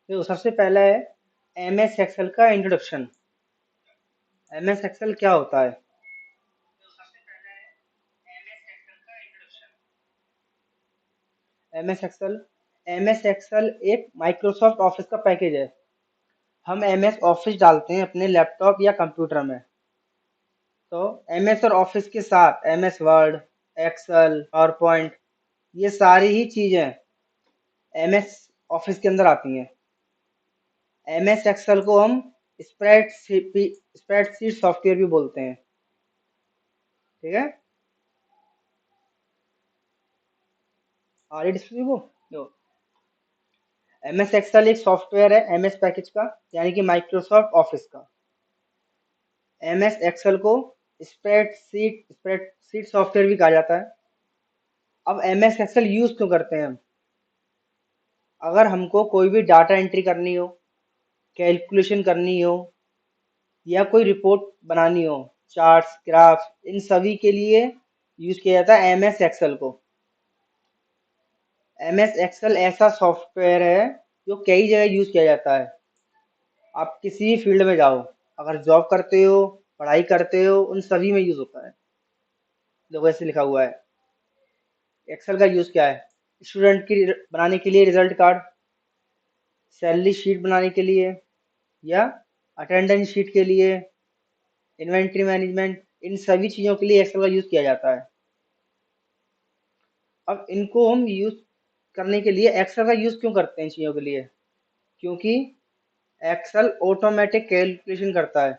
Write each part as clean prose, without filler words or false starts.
देखो सबसे पहला है एम एस एक्सेल का इंट्रोडक्शन। एम एस एक्सेल क्या होता है? M S Excel M S Excel एक माइक्रोसॉफ्ट ऑफिस का पैकेज है। हम एम एस ऑफिस डालते हैं अपने लैपटॉप या कंप्यूटर में, तो एम एस और ऑफिस के साथ M S Word, Excel, PowerPoint, ये सारी ही चीजें एम एस ऑफिस के अंदर आती हैं। एम एस एक्सेल को हम स्प्रेडशीट सॉफ्टवेयर भी बोलते हैं। ठीक है, आगे डिस्कस वो एम एस एक्सेल एक सॉफ्टवेयर है एम एस पैकेज का, यानी कि माइक्रोसॉफ्ट ऑफिस का। एम एस एक्सेल को स्प्रेडशीट सॉफ्टवेयर भी कहा जाता है। अब एम एस एक्सेल यूज क्यों करते हैं हम? अगर हमको कोई भी डाटा एंट्री करनी हो, कैलकुलेशन करनी हो, या कोई रिपोर्ट बनानी हो, चार्ट्स, ग्राफ्स, इन सभी के लिए यूज किया जाता है एम एस एक्सेल को। एम एस एक्सेल ऐसा सॉफ्टवेयर है जो कई जगह यूज किया जाता है। आप किसी भी फील्ड में जाओ, अगर जॉब करते हो, पढ़ाई करते हो, उन सभी में यूज होता है। देखो ऐसे लिखा हुआ है। एक्सेल का यूज क्या है? स्टूडेंट की बनाने के लिए रिजल्ट कार्ड, सैलरी शीट बनाने के लिए, या अटेंडेंस शीट के लिए, इन्वेंट्री मैनेजमेंट, इन सभी चीजों के लिए एक्सेल का यूज किया जाता है। अब इनको हम यूज करने के लिए एक्सेल का यूज क्यों करते हैं इन चीजों के लिए? क्योंकि एक्सेल ऑटोमेटिक कैलकुलेशन करता है।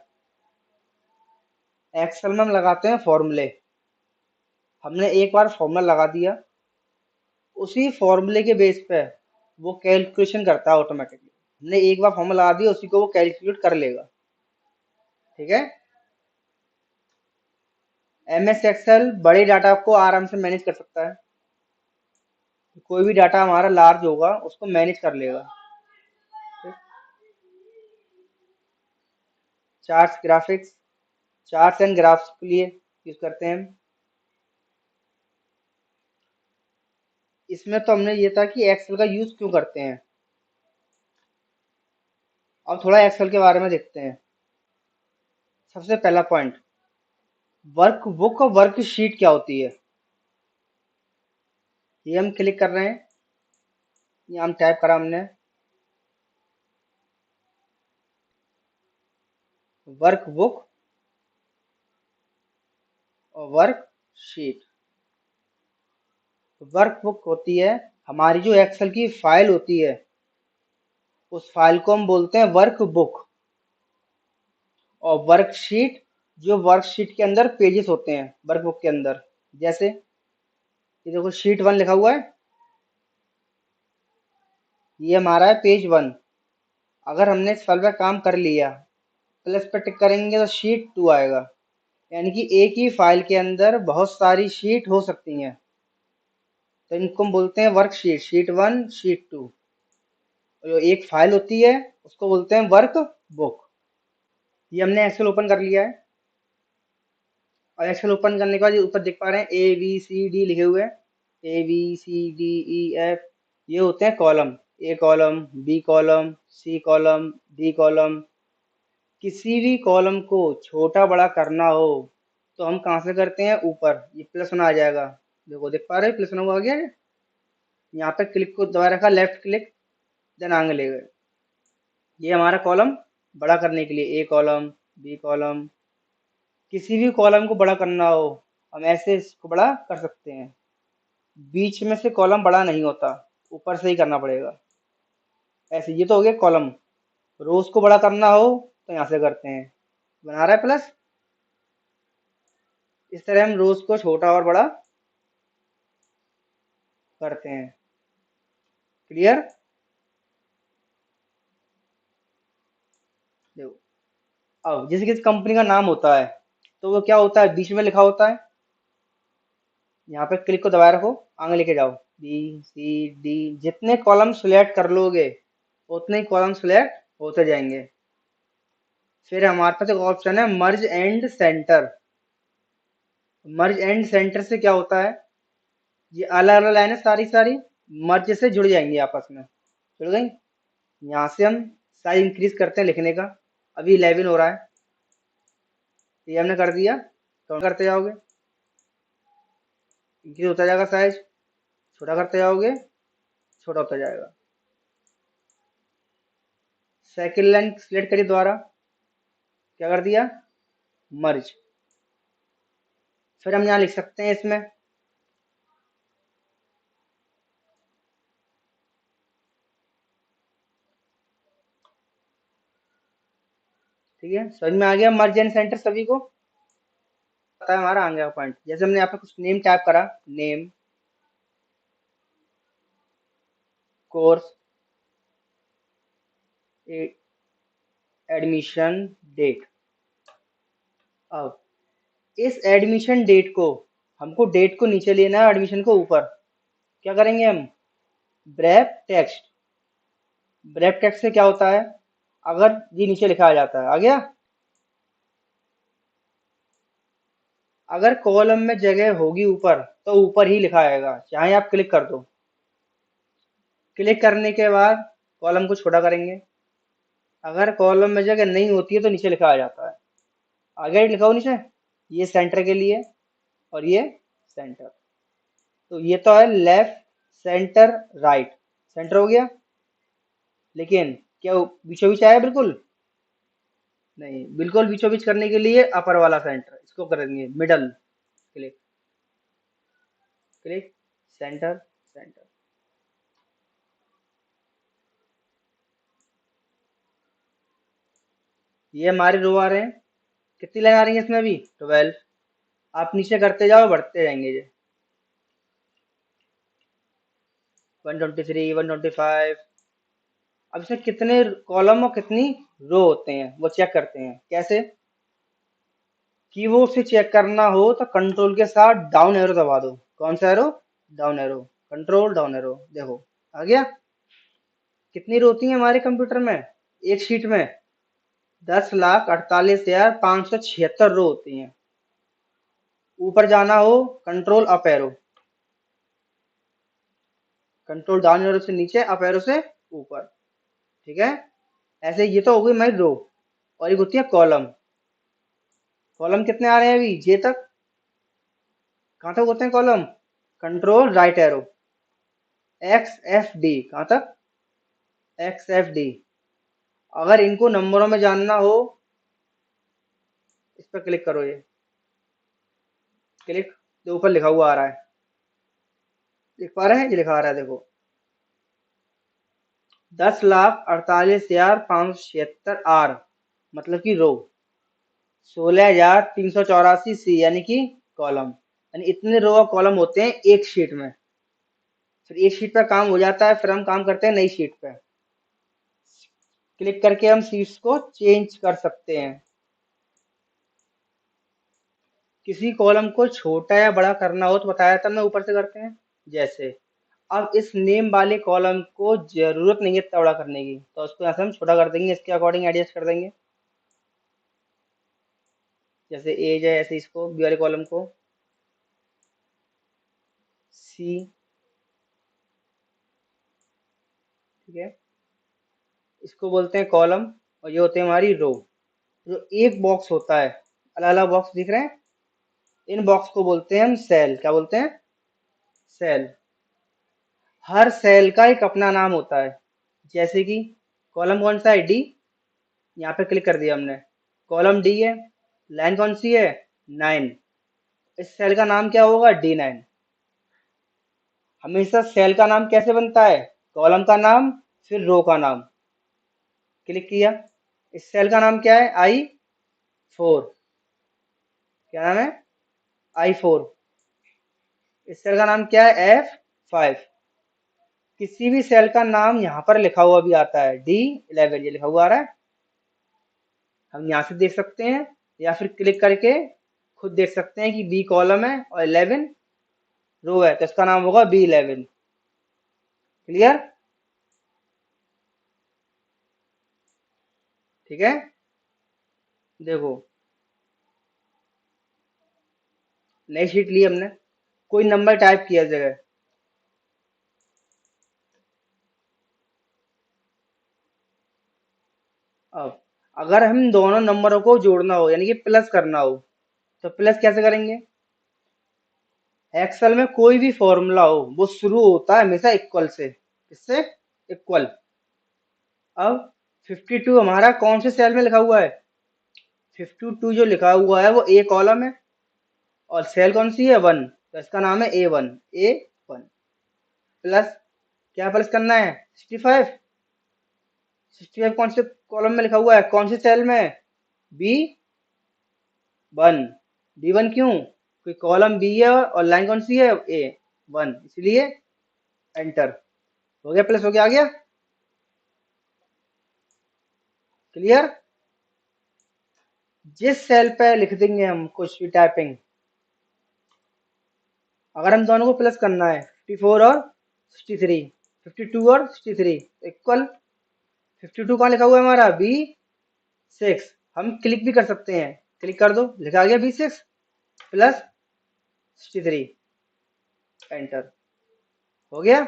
एक्सेल में हम लगाते हैं फॉर्मूले। हमने एक बार फॉर्मूला लगा दिया, उसी फॉर्मूले के बेस पे वो कैलकुलेशन करता है ऑटोमेटिकली। हमने एक बार फॉर्मूला लगा दिया, उसी को वो कैलकुलेट कर लेगा। ठीक है। एम एस एक्सेल बड़े डाटा को आराम से मैनेज कर सकता है। कोई भी डाटा हमारा लार्ज होगा उसको मैनेज कर लेगा। Charts, graphics, charts and graphs के लिए यूज करते हैं हम। इसमें तो हमने ये था कि एक्सेल का यूज क्यों करते हैं। अब थोड़ा एक्सेल के बारे में देखते हैं। सबसे पहला पॉइंट, वर्कबुक और वर्कशीट क्या होती है? ये हम क्लिक कर रहे हैं, ये हम टाइप करा हमने, वर्कबुक और वर्कशीट। वर्कबुक होती है हमारी जो एक्सेल की फाइल होती है, उस फाइल को हम बोलते हैं वर्कबुक। और वर्कशीट, जो वर्कशीट के अंदर पेजेस होते हैं वर्कबुक के अंदर, जैसे ये देखो शीट 1 लिखा हुआ है, ये हमारा है पेज 1। अगर हमने इस फाइल पर काम कर लिया, प्लस पर टिक करेंगे तो शीट 2 आएगा। यानी कि एक ही फाइल के अंदर बहुत सारी शीट हो सकती हैं, तो इनको हम बोलते हैं वर्कशीट, शीट 1, शीट 2। और जो एक फाइल होती है उसको बोलते हैं वर्क बुक। ये हमने एक्सेल ओपन कर लिया है, और एक्सेल ओपन करने के बाद ये ऊपर देख पा रहे हैं ए बी सी डी लिखे हुए हैं। A B C D E F, ये होते हैं column. A column, B column, C column, D column. किसी भी कॉलम को छोटा बड़ा करना हो तो हम कहाँ से करते हैं? ऊपर ये प्लस वन आ जाएगा। देखो देख पा रहे हैं प्लस वन आ गया है। यहाँ पे क्लिक को दबा रखा, लेफ्ट क्लिक, देन आगे ले गए। ये हमारा कॉलम बड़ा करने के लिए, ए कॉलम, बी कॉलम। किसी भी कॉलम को बड़ा करना हो हम ऐसे इसको बड़ा कर सकते हैं। बीच में से कॉलम बड़ा नहीं होता, ऊपर से ही करना पड़ेगा। ऐसे ये तो हो गया कॉलम। रोज को बड़ा करना हो तो यहाँ से करते हैं, बना रहा है प्लस। इस तरह हम रोज को छोटा और बड़ा करते हैं। क्लियर? देखो, अब जैसे किसी कंपनी का नाम होता है तो वो क्या होता है? बीच में लिखा होता है। यहाँ पे क्लिक को दबाए रखो, आगे लेके जाओ, बी सी डी, जितने कॉलम सिलेक्ट कर लोगे उतने ही कॉलम सिलेक्ट होते जाएंगे। फिर हमारे पास एक ऑप्शन है मर्ज and centre. Merge and centre से क्या होता है? ये अलग अलग लाइनें सारी सारी मर्ज से जुड़ जाएंगी आपस में, जुड़ गई। यहाँ से हम साइज इंक्रीज करते हैं लिखने का। अभी 11 हो रहा है, ये हमने कर दिया। तो करते जाओगे, इंक्रीज होता जाएगा साइज, छोटा करते जाओगे, छोटा होता जाएगा। सेकंड लाइन सिलेक्ट करिए दोबारा, क्या कर दिया, मर्ज। फिर हम यहाँ लिख सकते हैं इसमें, ठीक है, समझ में आ गया मर्ज एंड सेंटर सभी को। पता है हमारा आ गया पॉइंट। जैसे हमने यहाँ पे कुछ नेम टाइप करा, नेम, कोर्स, एडमिशन डेट। अब इस एडमिशन डेट को, हमको डेट को नीचे लेना है, एडमिशन को ऊपर। क्या करेंगे हम, ब्रेप टेक्स्ट। ब्रेप टेक्स्ट से क्या होता है, अगर ये नीचे लिखा आ जाता है, आ गया। अगर कॉलम में जगह होगी ऊपर तो ऊपर ही लिखा आएगा, चाहे आप क्लिक कर दो। क्लिक करने के बाद कॉलम को छोटा करेंगे। अगर कॉलम में जगह नहीं होती है तो नीचे लिखा आ जाता है। आगे लिखा हो नीचे, ये सेंटर के लिए और ये सेंटर। तो ये तो है लेफ्ट, सेंटर, राइट। सेंटर हो गया, लेकिन क्या बीचों बीच आया बिल्कुल नहीं। बिल्कुल बीचों बीच करने के लिए अपर वाला सेंटर, इसको करेंगे middle. Click, click, centre, centre. ये हमारे रो आ रहे हैं। कितनी लाइन आ रही है इसमें अभी, 12। आप नीचे करते जाओ, बढ़ते जाएंगे ये। 123, 125। अब इसमें कितने कॉलम और कितनी रो होते हैं वो चेक करते हैं। कैसे, कीबोर्ड से चेक करना हो तो कंट्रोल के साथ डाउन एरो दबा दो। कौन सा arrow, down arrow, control down arrow. देखो आ गया। कितनी रो होती है हमारे कंप्यूटर में, एक शीट में 10,48,576 रो होती हैं। ऊपर जाना हो, control up arrow, control down arrow से नीचे, अप एरो से ऊपर। ठीक है, ऐसे ये तो हो गई हमारी रो। और एक होती है कॉलम। कॉलम कितने आ रहे हैं अभी, जे तक। कहाँ तक होते हैं column, control right arrow, x F D, कहाँ तक, एक्स एफ डी। अगर इनको नंबरों में जानना हो, इस पर क्लिक करो, ये क्लिक, जो ऊपर लिखा हुआ आ रहा है, देख पा रहे हैं, ये लिखा आ रहा है देखो, 10,48,576 आर, मतलब कि रो। 16,384 सी, यानी कि कॉलम। यानी इतने रो और कॉलम होते हैं एक शीट में। फिर एक शीट पर काम हो जाता है, फिर हम काम करते हैं नई शीट पे। क्लिक करके हम शीट्स को चेंज कर सकते हैं। किसी कॉलम को छोटा या बड़ा करना हो तो बताया था मैं, ऊपर से करते हैं। जैसे अब इस नेम वाले कॉलम को जरूरत नहीं है इतना बड़ा करने की, तो उसको यहाँ से हम छोटा कर देंगे, इसके अकॉर्डिंग एडजस्ट कर देंगे। जैसे एज है, ऐसे इसको बी वाले कॉलम को सी। ठीक है, इसको बोलते हैं कॉलम, और ये होते हैं हमारी रो। जो एक बॉक्स होता है, अलग अलग बॉक्स दिख रहे हैं, इन बॉक्स को बोलते हैं हम सेल। क्या बोलते हैं, सेल। हर सेल का एक अपना नाम होता है। जैसे कि कॉलम कौन सा है, डी, यहाँ पे क्लिक कर दिया हमने, कॉलम डी है। लाइन कौन सी है, 9। इस सेल का नाम क्या होगा, D9। हमेशा सेल का नाम कैसे बनता है, कॉलम का नाम फिर रो का नाम। क्लिक किया, इस सेल का नाम क्या है, I4। क्या नाम है, I4। इस सेल का नाम क्या है, F5। किसी भी सेल का नाम यहाँ पर लिखा हुआ भी आता है, D11, ये लिखा हुआ आ रहा है। हम यहाँ से देख सकते हैं, या फिर क्लिक करके खुद देख सकते हैं कि बी कॉलम है और 11 रो है, तो इसका नाम होगा B11। क्लियर, ठीक है। देखो, नई शीट ली हमने, कोई नंबर टाइप किया जगह, अब अगर हम दोनों नंबरों को जोड़ना हो यानी कि प्लस करना हो तो प्लस कैसे करेंगे? एक्सेल में कोई भी फॉर्मूला हो वो शुरू होता है हमेशा इक्वल से। किससे? इक्वल। अब 52 हमारा कौन से सेल में लिखा हुआ है? 52 जो लिखा हुआ है वो ए कॉलम है और सेल कौन सी है? 1, तो इसका नाम है A1। A1 प्लस क्या प्लस करना है? 65। 65 कौन से कॉलम में लिखा हुआ है? कौन से सेल में? B1। B1 क्यों? कोई कॉलम बी है और लाइन कौन सी है? A1, इसलिए एंटर। हो गया प्लस, हो गया, आ गया। क्लियर? जिस सेल पे लिख देंगे हम कुछ भी टाइपिंग, अगर हम दोनों को प्लस करना है 54 और 63, 52 और 63 इक्वल 52 कहाँ लिखा हुआ है हमारा? B6। हम क्लिक भी कर सकते हैं, क्लिक कर दो, लिखा गया B6 प्लस 63, एंटर। हो गया।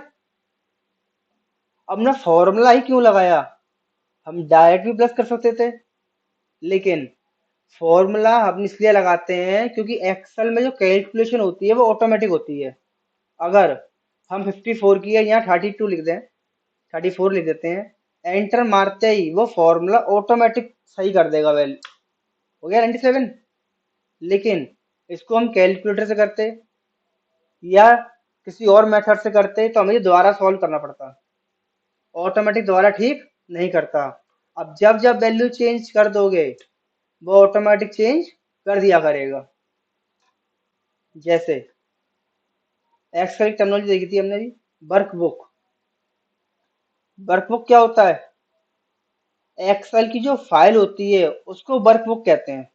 अब ना फॉर्मूला ही क्यों लगाया? हम डायरेक्ट भी प्लस कर सकते थे, लेकिन फॉर्मूला हम इसलिए लगाते हैं क्योंकि एक्सेल में जो कैलकुलेशन होती है वो ऑटोमेटिक होती है। अगर हम 54 की है यहाँ 32 लिख दें, 34 लिख देते हैं, एंटर मारते ही वो फॉर्मूला ऑटोमेटिक सही कर देगा वैल्यू। हो गया 97। लेकिन इसको हम कैलकुलेटर से करते या किसी और मेथड से करते तो हमें ये दोबारा सॉल्व करना पड़ता। ऑटोमेटिक दोबारा ठीक नहीं करता। अब जब जब वैल्यू चेंज कर दोगे वो ऑटोमेटिक चेंज कर दिया करेगा। जैसे एक्सेल की टेक्नोलॉजी देखी थी हमने जी, वर्कबुक। वर्कबुक क्या होता है? एक्सेल की जो फाइल होती है उसको वर्कबुक कहते हैं।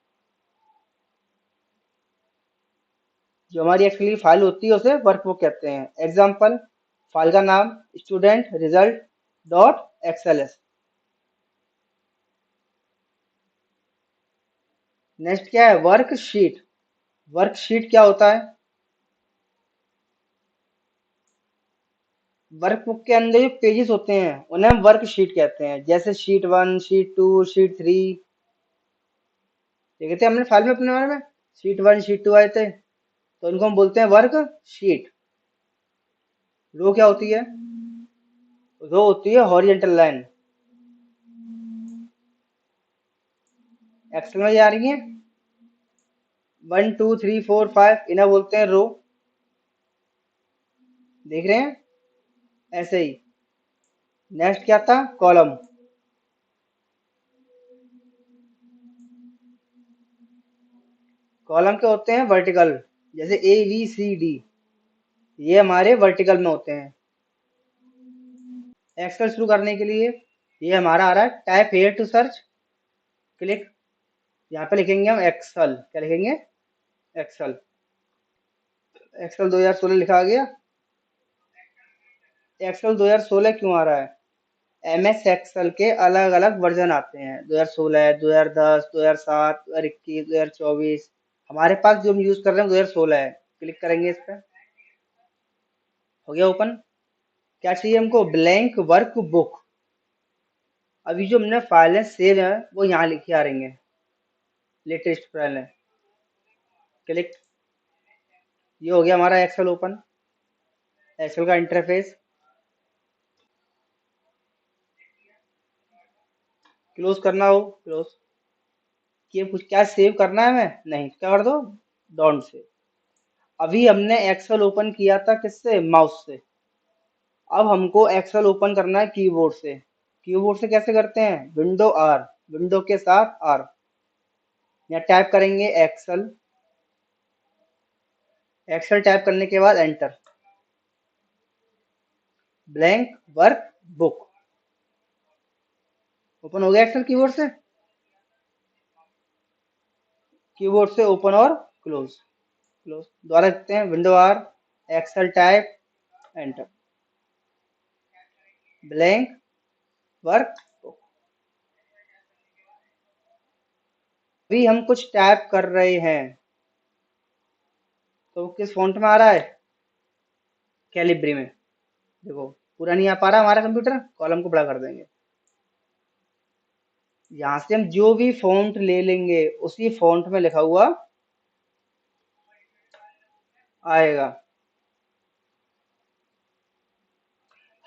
जो हमारी एक्सेल की फाइल होती है उसे वर्कबुक कहते हैं। एग्जाम्पल, फाइल का नाम student result dot XLS. Next क्या है? वर्कशीट। वर्कशीट क्या होता है? वर्कबुक के अंदर जो पेजेस होते हैं उन्हें हम वर्कशीट कहते हैं। जैसे शीट 1, शीट 2, शीट 3 देखे थे हमने फाइल में अपने बारे में। शीट 1, शीट 2 आए थे तो उनको हम बोलते हैं वर्कशीट। रो क्या होती है? रो होती है हॉरिजेंटल लाइन। एक्सेल में आ रही है 1 2 3 4 5, इन्हें बोलते हैं रो। देख रहे हैं? ऐसे ही। नेक्स्ट क्या था? कॉलम। कॉलम के होते हैं वर्टिकल, जैसे A B C D, ये हमारे वर्टिकल में होते हैं। एक्सेल शुरू करने के लिए ये हमारा आ रहा है type here to search, click. यहाँ पे लिखेंगे हम एक्सेल। क्या लिखेंगे? एक्सेल। एक्सेल 2016 लिखा आ गया। एक्सेल 2016 क्यों आ रहा है? MS एक्सेल के अलग अलग वर्जन आते हैं, 2016, 2010, 2007, 2021, 2024। हमारे पास जो हम यूज कर रहे हैं 2016 है। क्लिक करेंगे इस पर, हो गया ओपन। क्या चाहिए हमको? Blank work book. अभी जो हमने फाइलें सेव है वो यहाँ लिखी आ रही हैं, लेटेस्ट फाइल है। क्लिक। ये हो गया हमारा एक्सेल ओपन। एक्सेल का इंटरफेस। क्लोज करना हो क्लोज। कि कुछ क्या सेव करना है हमें? नहीं, क्या कर दो, डोंट सेव। अभी हमने एक्सेल ओपन किया था किससे? माउस से। अब हमको एक्सेल ओपन करना है कीबोर्ड से। कीबोर्ड से कैसे करते हैं? विंडो R, विंडो के साथ R। या टाइप करेंगे एक्सेल। एक्सेल टाइप करने के बाद enter. Blank work book open हो गया एक्सेल कीबोर्ड से। कीबोर्ड से ओपन और क्लोज। क्लोज दोबारा लिखते हैं, window R, Excel type, enter. Blank work book. अभी हम कुछ टाइप कर रहे हैं तो किस फॉन्ट में आ रहा है? कैलिब्री में। देखो पूरा नहीं आ पा रहा हमारा कंप्यूटर, कॉलम को बड़ा कर देंगे। यहाँ से हम जो भी फॉन्ट ले लेंगे उसी फॉन्ट में लिखा हुआ आएगा।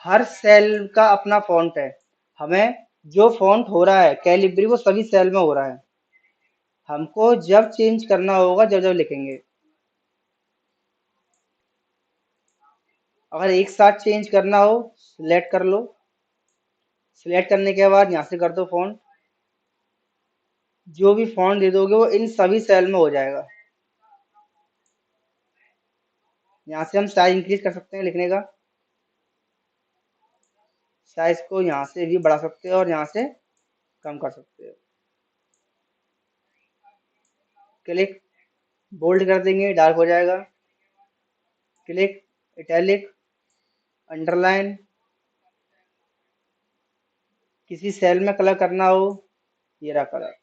हर सेल का अपना फॉन्ट है। हमें जो फॉन्ट हो रहा है कैलिब्री वो सभी सेल में हो रहा है। हमको जब चेंज करना होगा जब जब लिखेंगे। अगर एक साथ चेंज करना हो सिलेक्ट कर लो। सिलेक्ट करने के बाद यहाँ से कर दो फॉन्ट। जो भी फॉन्ट दे दोगे वो इन सभी सेल में हो जाएगा। यहाँ से हम साइज इंक्रीज कर सकते हैं लिखने का। साइज को यहाँ से भी बढ़ा सकते हो और यहाँ से कम कर सकते हो। क्लिक बोल्ड कर देंगे डार्क हो जाएगा। Click italic underline. किसी सेल में कलर करना हो ये रहा कलर।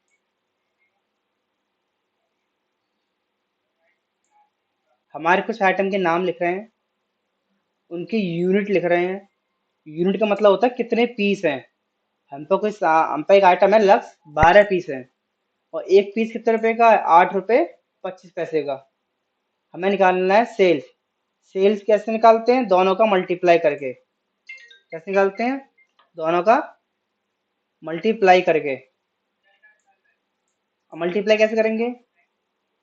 हमारे कुछ आइटम के नाम लिख रहे हैं, उनकी यूनिट लिख रहे हैं। यूनिट का मतलब होता है कितने पीस हैं। हम पे एक आइटम है लक्स 12 पीस है और एक पीस कितने रुपए का है 8 रुपए 25 पैसे का। हमें निकालना है सेल्स। सेल्स कैसे निकालते हैं दोनों का मल्टीप्लाई करके। कैसे निकालते हैं दोनों का मल्टीप्लाई करके। मल्टीप्लाई कैसे करेंगे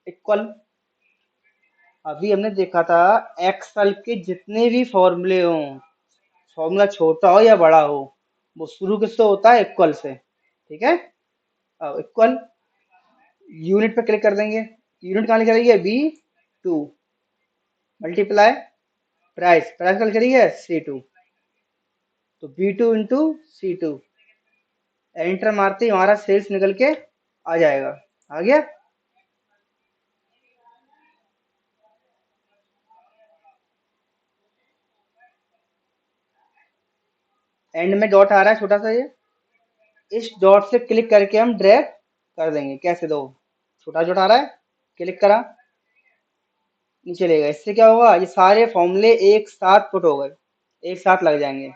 इक्वल। अभी हमने देखा था एक्सेल के जितने भी फॉर्मूले हों फॉर्मूला छोटा हो या बड़ा हो वो शुरू किससे होता है इक्वल से। ठीक है। अब इक्वल यूनिट पे क्लिक कर देंगे। यूनिट कहाँ लिखा रही है B2 मल्टीप्लाई प्राइस। प्राइस का लिखा रही है C2 तो B2 × C2। एंटर मारते ही हमारा सेल्स निकल के आ जाएगा। आ गया। एंड में डॉट आ रहा है छोटा सा ये। इस डॉट से क्लिक करके हम ड्रैग कर देंगे। कैसे दो छोटा छोटा आ रहा है क्लिक करा नीचे लेगा। इससे क्या होगा ये सारे फॉर्मूले एक साथ पुट हो गए एक साथ लग जाएंगे।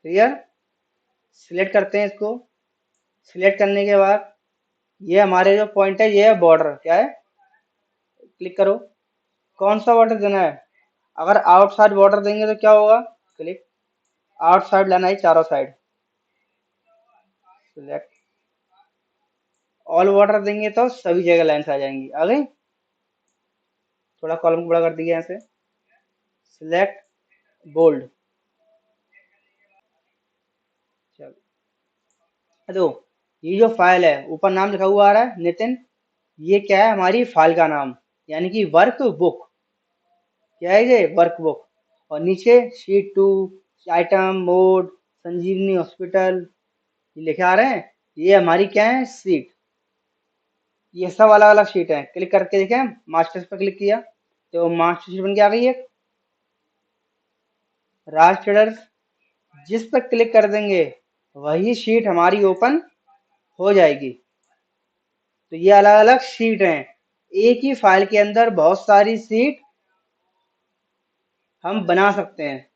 क्लियर। सिलेक्ट करते हैं इसको। सिलेक्ट करने के बाद ये हमारे जो पॉइंट है ये है बॉर्डर क्या है। क्लिक करो कौन सा बॉर्डर देना है। अगर आउटसाइड बॉर्डर देंगे तो क्या होगा क्लिक आउटसाइड लाना है चारों साइड। सिलेक्ट ऑल बॉर्डर देंगे तो सभी जगह लाइन्स आ जाएंगी। आ गई। थोड़ा कॉलम को बड़ा कर दिया यहाँ से। Select bold. चलो तो ये जो फाइल है ऊपर नाम लिखा हुआ आ रहा है नितिन। ये क्या है हमारी फाइल का नाम यानी कि वर्क बुक। क्या है ये वर्क बुक। और नीचे शीट 2 आइटम मोड संजीवनी हॉस्पिटल ये लिखे आ रहे हैं। ये हमारी क्या है सीट। ये सब अलग अलग शीट है। क्लिक करके देखें मास्टर्स पर क्लिक किया तो मास्टर शीट बन के आ गई है राज ट्रेडर्स। जिस पर क्लिक कर देंगे वही शीट हमारी ओपन हो जाएगी। तो ये अलग अलग शीट हैं। एक ही फाइल के अंदर बहुत सारी शीट हम बना सकते हैं।